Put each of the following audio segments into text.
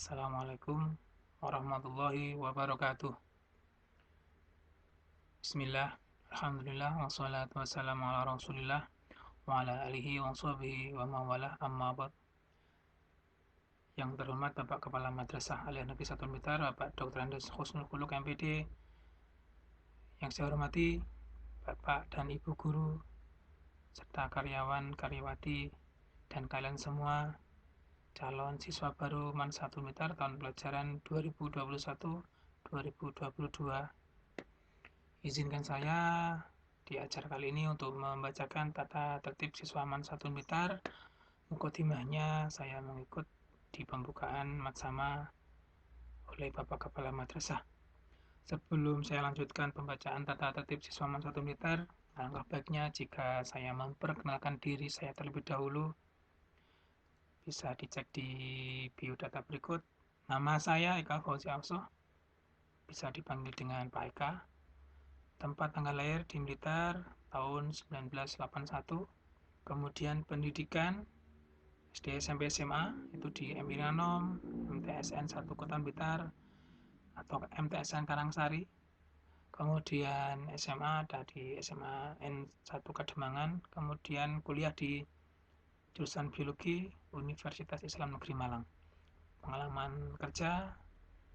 Assalamualaikum warahmatullahi wabarakatuh. Bismillah, alhamdulillah, wassalatu wassalamu ala rasulillah wa ala alihi wa sahbihi wa mawalah amma ba'd. Yang terhormat Bapak Kepala Madrasah Aliyah Negeri 1 Blitar, Bapak Dr. Andes Husnul Khuluq MPD. Yang saya hormati Bapak dan Ibu Guru serta karyawan, karyawati, dan kalian semua calon siswa baru MAN 1 Blitar tahun pelajaran 2021-2022. Izinkan saya di acara kali ini untuk membacakan tata tertib siswa MAN 1 Blitar. Mukadimahnya saya mengikut di pembukaan maksama oleh Bapak Kepala Madrasah. Sebelum saya lanjutkan pembacaan tata tertib siswa MAN 1 Blitar, alangkah baiknya jika saya memperkenalkan diri saya terlebih dahulu. Bisa dicek di biodata berikut. Nama saya Eka Fauzi Afsoh, bisa dipanggil dengan Pak Eka. Tempat tanggal lahir di Blitar tahun 1981. Kemudian pendidikan SD, SMP, SMA itu di Emiranom, MTSN 1 Kota Blitar atau MTSN Karangsari. Kemudian SMA ada di SMA N1 Kademangan. Kemudian kuliah di jurusan biologi Universitas Islam Negeri Malang. Pengalaman kerja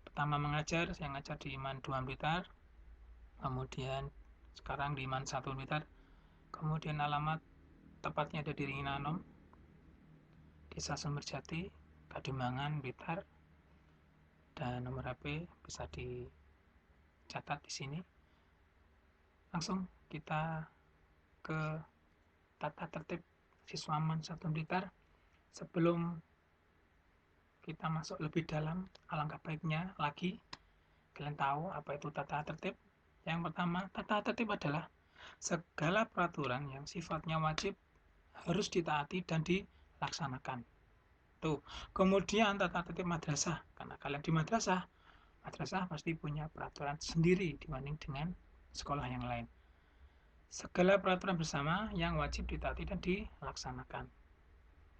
pertama mengajar, saya ngajar di MAN 2 Blitar. Kemudian sekarang di MAN 1 Blitar. Kemudian alamat tepatnya ada di Ringinanom, Desa Sumberjati, Kademangan, Blitar. Dan nomor HP bisa dicatat di sini. Langsung kita ke tata tertib siswa MAN 1 Blitar. Sebelum kita masuk lebih dalam, alangkah baiknya lagi kalian tahu apa itu tata tertib. Yang pertama, tata tertib adalah segala peraturan yang sifatnya wajib harus ditaati dan dilaksanakan. Tuh. Kemudian tata tertib madrasah, karena kalian di madrasah pasti punya peraturan sendiri dibanding dengan sekolah yang lain. Segala peraturan bersama yang wajib ditaati dan dilaksanakan.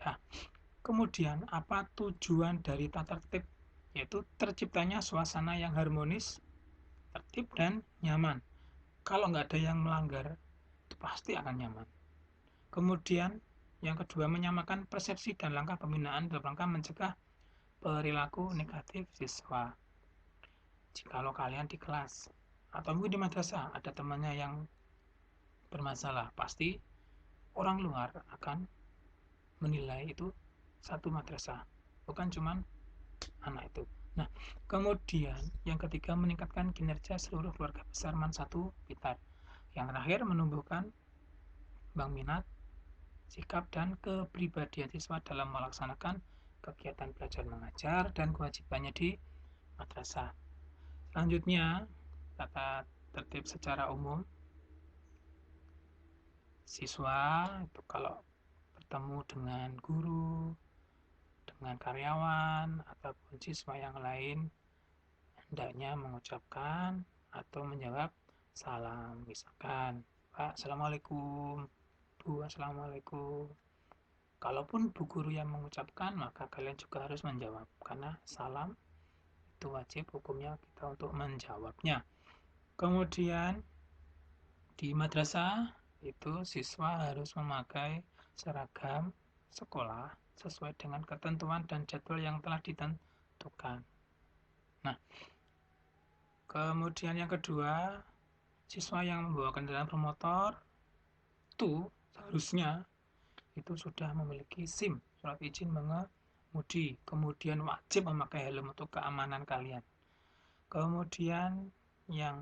Nah, kemudian apa tujuan dari tata tertib? Yaitu terciptanya suasana yang harmonis, tertib dan nyaman. Kalau nggak ada yang melanggar, itu pasti akan nyaman. Kemudian yang kedua, menyamakan persepsi dan langkah pembinaan dalam rangka mencegah perilaku negatif siswa. Jikalau kalian di kelas atau mungkin di madrasah ada temannya yang bermasalah, pasti orang luar akan menilai itu satu madrasah, bukan cuman anak itu. Nah, kemudian yang ketiga, meningkatkan kinerja seluruh keluarga besar MAN 1 Blitar. Yang terakhir, menumbuhkan kembang minat, sikap, dan kepribadian siswa dalam melaksanakan kegiatan belajar mengajar dan kewajibannya di madrasah. Selanjutnya, tata tertib secara umum. Siswa itu kalau bertemu dengan guru, dengan karyawan, ataupun siswa yang lain, hendaknya mengucapkan atau menjawab salam. Misalkan, Pak, Assalamualaikum. Bu, Assalamualaikum. Kalaupun bu guru yang mengucapkan, maka kalian juga harus menjawab. Karena salam itu wajib hukumnya kita untuk menjawabnya. Kemudian, di madrasah itu siswa harus memakai seragam sekolah sesuai dengan ketentuan dan jadwal yang telah ditentukan. Nah, kemudian yang kedua, siswa yang membawa kendaraan bermotor itu seharusnya itu sudah memiliki SIM, surat izin mengemudi. Kemudian wajib memakai helm untuk keamanan kalian. Kemudian yang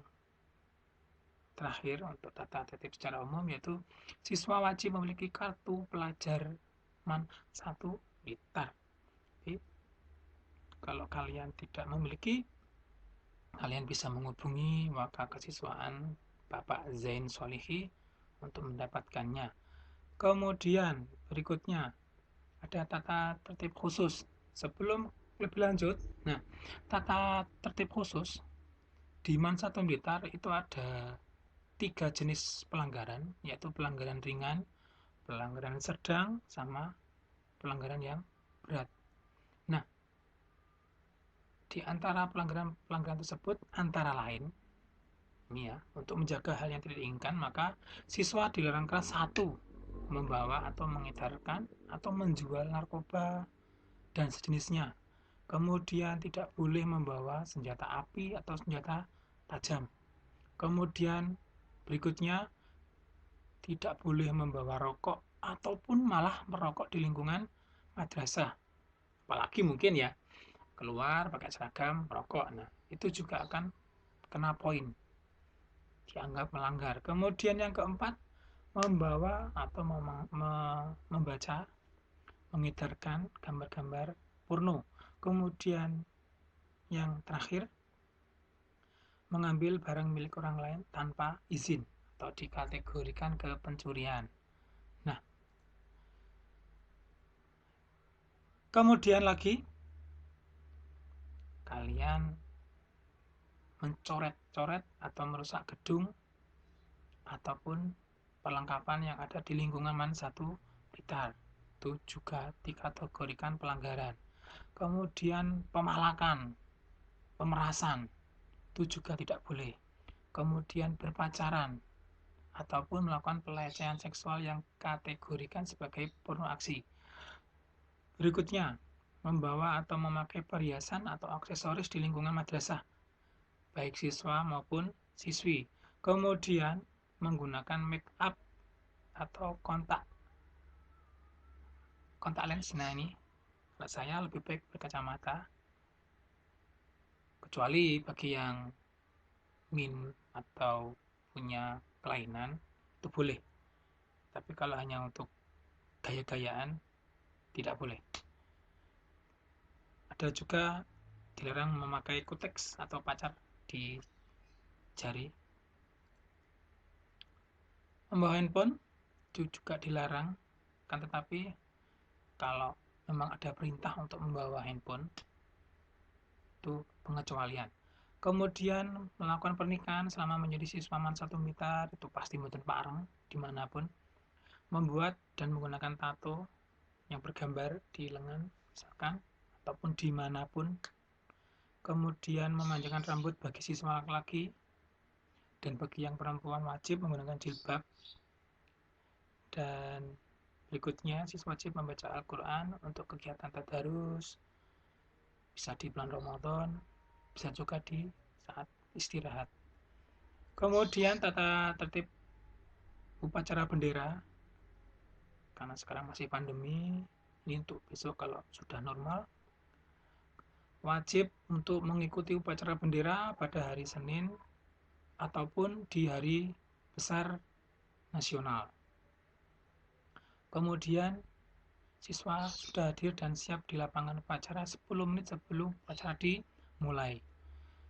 terakhir untuk tata tertib secara umum, yaitu siswa wajib memiliki kartu pelajar MAN 1 Blitar. Jadi, kalau kalian tidak memiliki, kalian bisa menghubungi Wakil Kesiswaan Bapak Zain Solihi untuk mendapatkannya. Kemudian berikutnya ada tata tertib khusus. Sebelum lebih lanjut, nah, tata tertib khusus di MAN 1 Blitar itu ada 3 jenis pelanggaran, yaitu pelanggaran ringan, pelanggaran sedang, sama pelanggaran yang berat. Nah, Di antara pelanggaran tersebut antara lain, ini ya, untuk menjaga hal yang tidak diinginkan, maka siswa dilarang kelas 1 membawa atau mengedarkan atau menjual narkoba dan sejenisnya. Kemudian tidak boleh membawa senjata api atau senjata tajam. Kemudian berikutnya tidak boleh membawa rokok ataupun malah merokok di lingkungan madrasah. Apalagi mungkin ya keluar pakai seragam merokok. Nah, itu juga akan kena poin, dianggap melanggar. Kemudian yang keempat, membawa atau membaca, mengedarkan gambar-gambar porno. Kemudian yang terakhir, mengambil barang milik orang lain tanpa izin atau dikategorikan ke pencurian. Nah, kemudian lagi kalian mencoret-coret atau merusak gedung ataupun perlengkapan yang ada di lingkungan Man 1 Blitar, itu juga dikategorikan pelanggaran. Kemudian pemalakan, pemerasan, itu juga tidak boleh. Kemudian berpacaran ataupun melakukan pelecehan seksual yang kategorikan sebagai porno aksi. Berikutnya, membawa atau memakai perhiasan atau aksesoris di lingkungan madrasah, baik siswa maupun siswi. Kemudian menggunakan make up atau kontak lens. Nah, ini kalau saya lebih baik berkacamata, kecuali bagi yang min atau punya kelainan itu boleh, tapi kalau hanya untuk gaya-gayaan tidak boleh. Ada juga dilarang memakai kuteks atau pacar di jari. Membawa handphone itu juga dilarang, kan tetapi kalau memang ada perintah untuk membawa handphone itu pengecualian. Kemudian melakukan pernikahan selama menjadi siswa Man 1 Blitar itu pasti mboten pareng dimanapun. Membuat dan menggunakan tato yang bergambar di lengan misalkan ataupun dimanapun. Kemudian memanjangkan rambut bagi siswa laki-laki, dan bagi yang perempuan wajib menggunakan jilbab. Dan berikutnya siswa wajib membaca Al-Quran untuk kegiatan tadarus, bisa di bulan Ramadan, bisa juga di saat istirahat. Kemudian tata tertib upacara bendera, karena sekarang masih pandemi, ini untuk besok kalau sudah normal, wajib untuk mengikuti upacara bendera pada hari Senin ataupun di hari besar nasional. Kemudian siswa sudah hadir dan siap di lapangan upacara 10 menit sebelum upacara dimulai.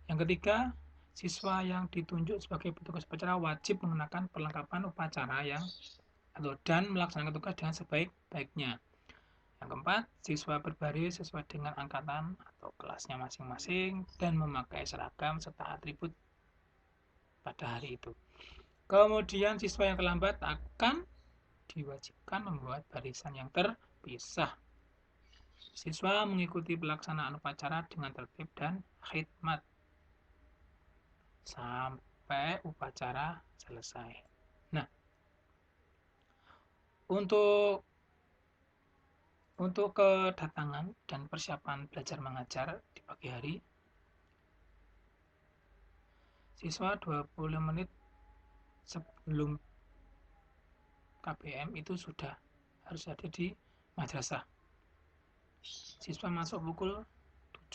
Yang ketiga, siswa yang ditunjuk sebagai petugas upacara wajib menggunakan perlengkapan upacara dan melaksanakan tugas dengan sebaik-baiknya. Yang keempat, siswa berbaris sesuai dengan angkatan atau kelasnya masing-masing dan memakai seragam serta atribut pada hari itu. Kemudian siswa yang terlambat akan diwajibkan membuat barisan yang terpisah. Siswa mengikuti pelaksanaan upacara dengan tertib dan khidmat sampai upacara selesai. Nah, untuk kedatangan dan persiapan belajar mengajar di pagi hari, siswa 20 menit sebelum KBM itu sudah harus ada di madrasah. Siswa masuk pukul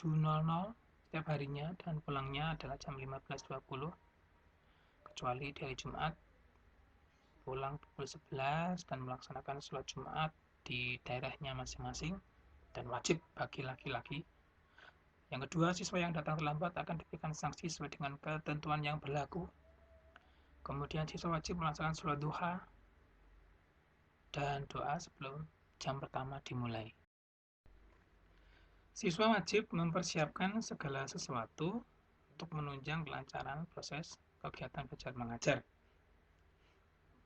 7.00 setiap harinya dan pulangnya adalah jam 15.20, kecuali di hari Jumat pulang pukul 11 dan melaksanakan sholat Jumat di daerahnya masing-masing dan wajib bagi laki-laki. Yang kedua, siswa yang datang terlambat akan diberikan sanksi sesuai dengan ketentuan yang berlaku. Kemudian siswa wajib melaksanakan sholat duha dan doa sebelum jam pertama dimulai. Siswa wajib mempersiapkan segala sesuatu untuk menunjang kelancaran proses kegiatan belajar mengajar.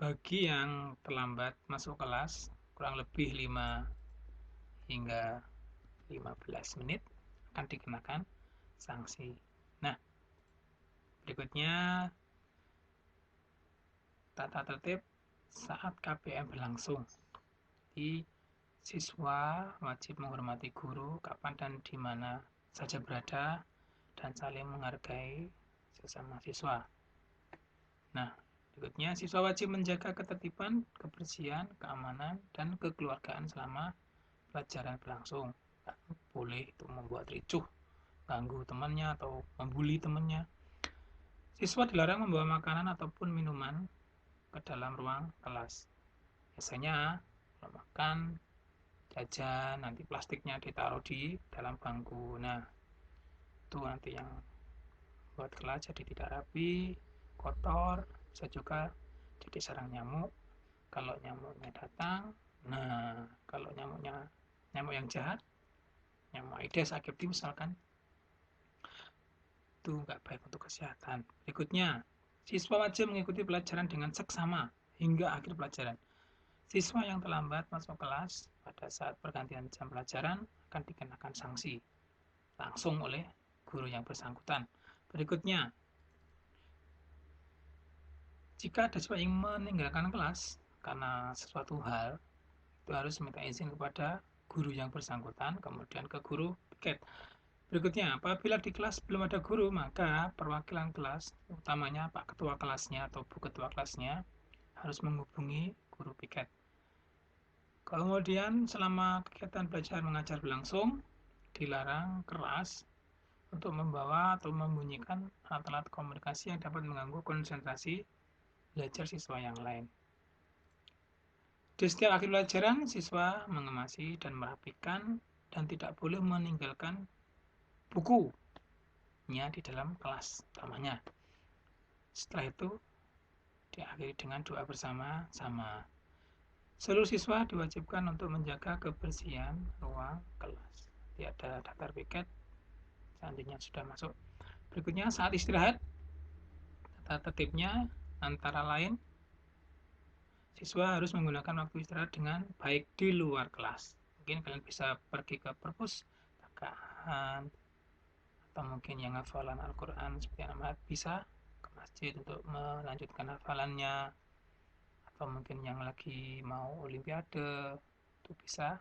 Bagi yang terlambat masuk kelas kurang lebih 5 hingga 15 menit akan dikenakan sanksi. Nah, berikutnya tata tertib saat KBM berlangsung. Jadi, siswa wajib menghormati guru kapan dan di mana saja berada dan saling menghargai sesama siswa. Nah, berikutnya siswa wajib menjaga ketertiban, kebersihan, keamanan, dan kekeluargaan selama pelajaran berlangsung. Nggak boleh itu membuat ricuh, ganggu temannya atau membuli temannya. Siswa dilarang membawa makanan ataupun minuman ke dalam ruang kelas. Biasanya kalau makan, jajan, nanti plastiknya ditaruh di dalam bangku. Nah, itu nanti yang buat kelas jadi tidak rapi, kotor, bisa juga jadi sarang nyamuk. Kalau nyamuknya datang, nah kalau nyamuk yang jahat, nyamuk Aedes aegypti misalkan, itu nggak baik untuk kesehatan. Berikutnya, siswa wajib mengikuti pelajaran dengan seksama hingga akhir pelajaran. Siswa yang terlambat masuk kelas pada saat pergantian jam pelajaran akan dikenakan sanksi langsung oleh guru yang bersangkutan. Berikutnya, jika ada siswa yang meninggalkan kelas karena sesuatu hal, itu harus minta izin kepada guru yang bersangkutan, kemudian ke guru piket. Berikutnya, apabila di kelas belum ada guru, maka perwakilan kelas, utamanya Pak Ketua kelasnya atau Bu Ketua kelasnya, harus menghubungi guru piket. Kemudian selama kegiatan belajar mengajar berlangsung, dilarang keras untuk membawa atau membunyikan alat-alat komunikasi yang dapat mengganggu konsentrasi belajar siswa yang lain. Di setiap akhir pelajaran, siswa mengemasi dan merapikan dan tidak boleh meninggalkan bukunya di dalam kelas utamanya. Setelah itu, diakhiri dengan doa bersama-sama. Seluruh siswa diwajibkan untuk menjaga kebersihan ruang kelas. Nanti ada daftar piket, seandainya sudah masuk. Berikutnya, saat istirahat, tata tertibnya antara lain, siswa harus menggunakan waktu istirahat dengan baik di luar kelas. Mungkin kalian bisa pergi ke perpustakaan, atau mungkin yang hafalan Al-Quran seperti anak bisa ke masjid untuk melanjutkan hafalannya, atau mungkin yang lagi mau olimpiade itu bisa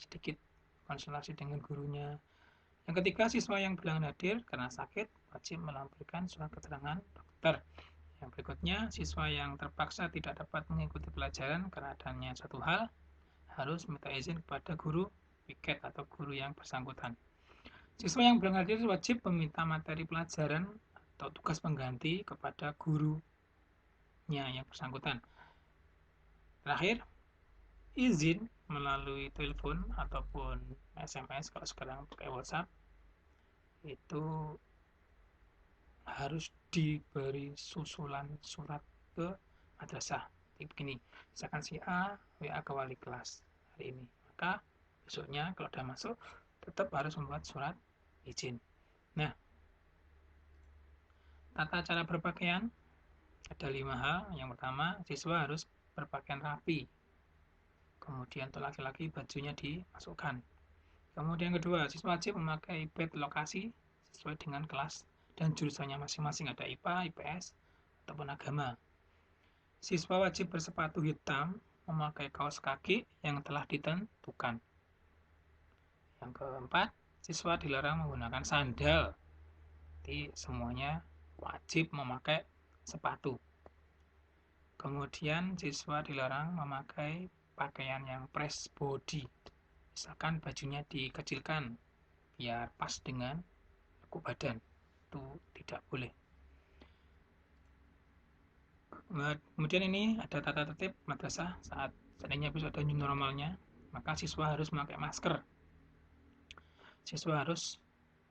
sedikit konsultasi dengan gurunya. Yang ketiga, siswa yang berhalangan hadir karena sakit wajib melampirkan surat keterangan dokter. Yang berikutnya, siswa yang terpaksa tidak dapat mengikuti pelajaran karena adanya suatu hal harus minta izin kepada guru piket atau guru yang bersangkutan. Siswa yang berhalangan hadir wajib meminta materi pelajaran atau tugas pengganti kepada gurunya yang bersangkutan. Terakhir, izin melalui telepon ataupun SMS kalau sekarang pakai WhatsApp itu harus diberi susulan surat ke madrasah. Jadi begini, misalkan si A WA ke wali kelas hari ini, maka besoknya kalau udah masuk tetap harus membuat surat izin. Nah, tata cara berpakaian ada 5 hal. Yang pertama, siswa harus berpakaian rapi. Kemudian untuk laki-laki bajunya dimasukkan. Kemudian kedua, siswa wajib memakai bed lokasi sesuai dengan kelas dan jurusannya masing-masing, ada IPA, IPS, ataupun agama. Siswa wajib bersepatu hitam, memakai kaos kaki yang telah ditentukan. Yang keempat, siswa dilarang menggunakan sandal. Jadi semuanya wajib memakai sepatu. Kemudian siswa dilarang memakai pakaian yang press body. Misalkan bajunya dikecilkan biar pas dengan lekuk badan, itu tidak boleh. Kemudian ini ada tata tertib madrasah saat seandainya besok ada new normalnya, maka siswa harus memakai masker. Siswa harus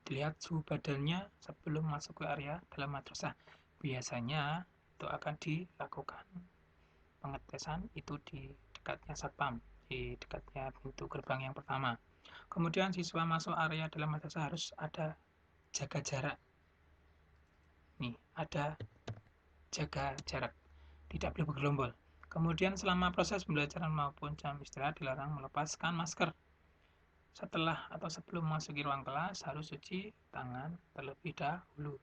dilihat suhu badannya sebelum masuk ke area dalam madrasah. Biasanya itu akan dilakukan pengetesan itu di dekatnya satpam, di dekatnya pintu gerbang yang pertama. Kemudian siswa masuk area dalam madrasah harus ada jaga jarak. Nih, ada jaga jarak. Tidak boleh bergerombol. Kemudian selama proses pembelajaran maupun jam istirahat dilarang melepaskan masker. setelah atau sebelum memasuki ruang kelas harus cuci tangan terlebih dahulu.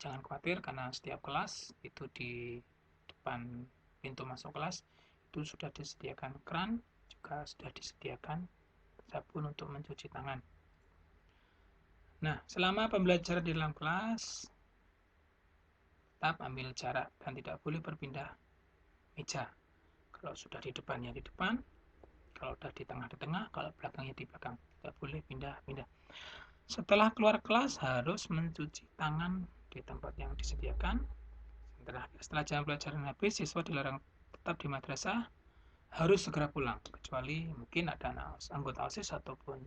Jangan khawatir karena setiap kelas itu di depan pintu masuk kelas itu sudah disediakan keran, juga sudah disediakan sabun untuk mencuci tangan. Nah, selama pembelajaran di dalam kelas, tetap ambil jarak dan tidak boleh berpindah meja. Kalau sudah di depannya di depan, kalau sudah di tengah, kalau belakangnya di belakang. Tidak boleh pindah-pindah. Setelah keluar kelas, harus mencuci tangan di tempat yang disediakan. Setelah jam pelajaran habis, siswa dilarang tetap di madrasah, harus segera pulang. Kecuali mungkin ada anggota OSIS ataupun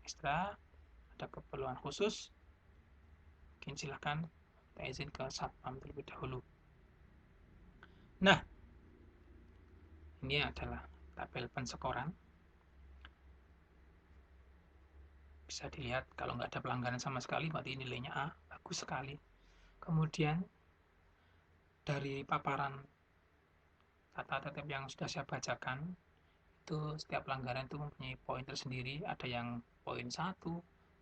ekstra, ada keperluan khusus, mungkin silahkan minta izin ke satpam terlebih dahulu. Nah, ini adalah tabel penskoran. Bisa dilihat kalau nggak ada pelanggaran sama sekali, berarti nilainya A, bagus sekali. Kemudian dari paparan tata tertib yang sudah saya bacakan, itu setiap pelanggaran itu mempunyai poin tersendiri. Ada yang poin 1,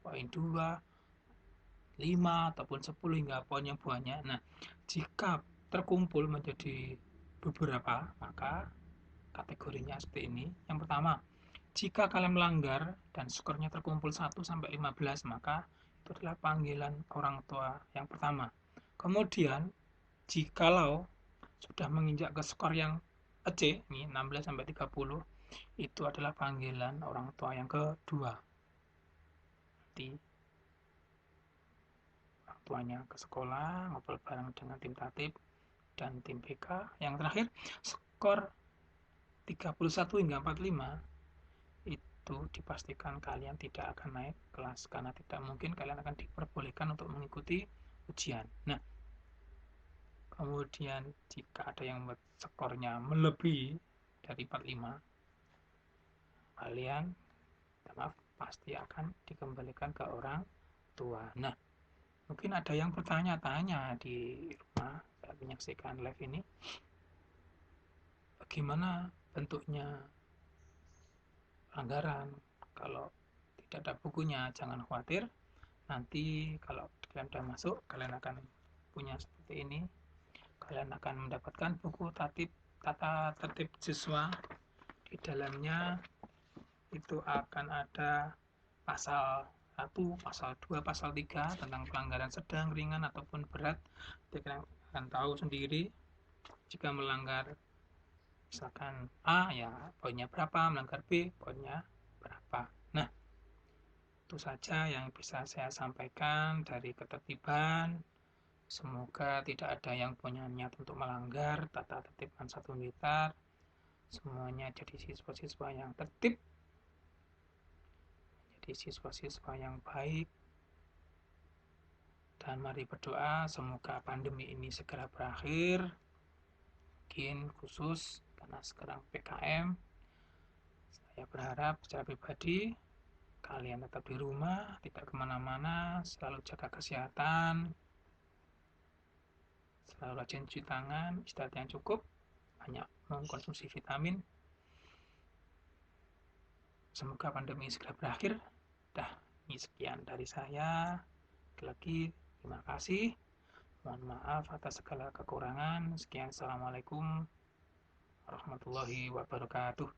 poin 2, 5, ataupun 10 hingga poin yang banyak. Nah, jika terkumpul menjadi beberapa, maka kategorinya seperti ini. Yang pertama, jika kalian melanggar dan skornya terkumpul 1 sampai 15, maka itu adalah panggilan orang tua yang pertama. Kemudian, jikalau sudah menginjak ke skor yang C, ini 16 sampai 30, itu adalah panggilan orang tua yang kedua. Nanti orang tuanya ke sekolah, ngobrol bareng dengan tim tatib dan tim BK. Yang terakhir, skor 31 hingga 45 itu dipastikan kalian tidak akan naik kelas karena tidak mungkin kalian akan diperbolehkan untuk mengikuti ujian. Nah, kemudian jika ada yang skornya melebihi dari 45, kalian maaf pasti akan dikembalikan ke orang tua. Nah, mungkin ada yang bertanya-tanya di rumah saat menyaksikan live ini, bagaimana bentuknya pelanggaran? Kalau tidak ada bukunya, jangan khawatir. Nanti kalau kalian sudah masuk, kalian akan punya seperti ini. Kalian akan mendapatkan buku tata tertib siswa. Di dalamnya itu akan ada pasal 1, pasal 2, pasal 3 tentang pelanggaran sedang, ringan, ataupun berat. Jadi kalian akan tahu sendiri jika melanggar misalkan A ya poinnya berapa, melanggar B poinnya berapa. Nah, itu saja yang bisa saya sampaikan dari ketertiban. Semoga tidak ada yang punya niat untuk melanggar tata tertib Satu Blitar. Semuanya jadi siswa-siswa yang tertib, jadi siswa-siswa yang baik. Dan mari berdoa semoga pandemi ini segera berakhir. Mungkin khusus karena sekarang PKM, saya berharap secara pribadi kalian tetap di rumah, tidak kemana-mana, selalu jaga kesehatan, selalu rajin cuci tangan, istirahat yang cukup, banyak mengkonsumsi vitamin. Semoga pandemi segera berakhir. Dah, ini sekian dari saya. Lagi terima kasih. Mohon maaf atas segala kekurangan. Sekian, assalamualaikum warahmatullahi wabarakatuh.